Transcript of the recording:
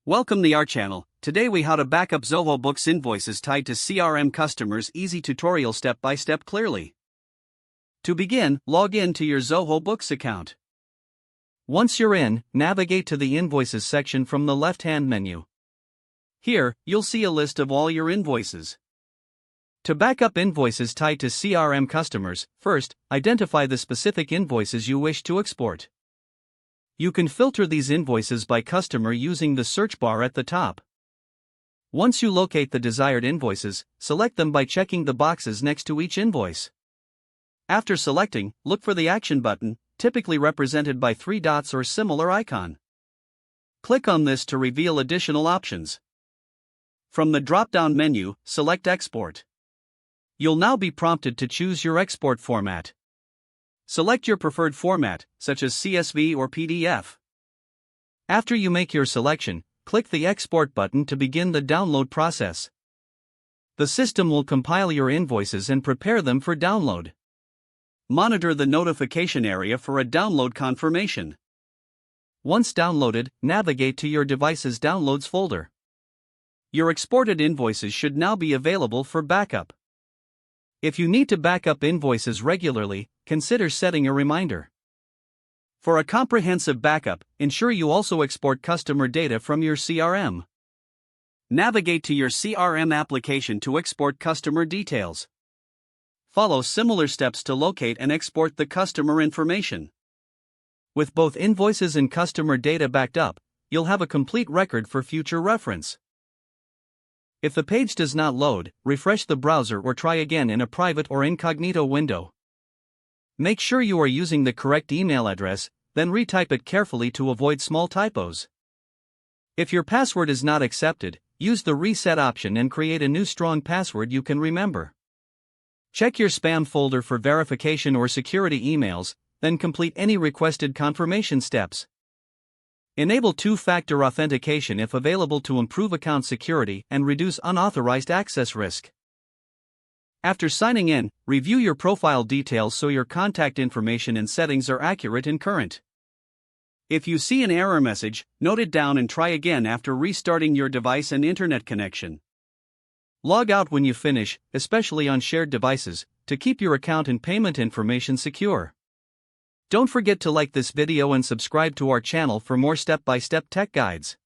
Welcome to our channel. Today we how to backup Zoho Books invoices tied to CRM customers. Easy tutorial step by step clearly. To begin, log in to your Zoho Books account. Once you're in, navigate to the Invoices section from the left-hand menu. Here, you'll see a list of all your invoices. To backup invoices tied to CRM customers, first, identify the specific invoices you wish to export. You can filter these invoices by customer using the search bar at the top. Once you locate the desired invoices, select them by checking the boxes next to each invoice. After selecting, look for the Action button, typically represented by 3 dots or similar icon. Click on this to reveal additional options. From the drop-down menu, select Export. You'll now be prompted to choose your export format. Select your preferred format, such as CSV or PDF. After you make your selection, click the Export button to begin the download process. The system will compile your invoices and prepare them for download. Monitor the notification area for a download confirmation. Once downloaded, navigate to your device's Downloads folder. Your exported invoices should now be available for backup. If you need to back up invoices regularly, consider setting a reminder. For a comprehensive backup, ensure you also export customer data from your CRM. Navigate to your CRM application to export customer details. Follow similar steps to locate and export the customer information. With both invoices and customer data backed up, you'll have a complete record for future reference. If the page does not load, refresh the browser or try again in a private or incognito window. Make sure you are using the correct email address, then retype it carefully to avoid small typos. If your password is not accepted, use the reset option and create a new strong password you can remember. Check your spam folder for verification or security emails, then complete any requested confirmation steps. Enable two-factor authentication if available to improve account security and reduce unauthorized access risk. After signing in, review your profile details so your contact information and settings are accurate and current. If you see an error message, note it down and try again after restarting your device and internet connection. Log out when you finish, especially on shared devices, to keep your account and payment information secure. Don't forget to like this video and subscribe to our channel for more step-by-step tech guides.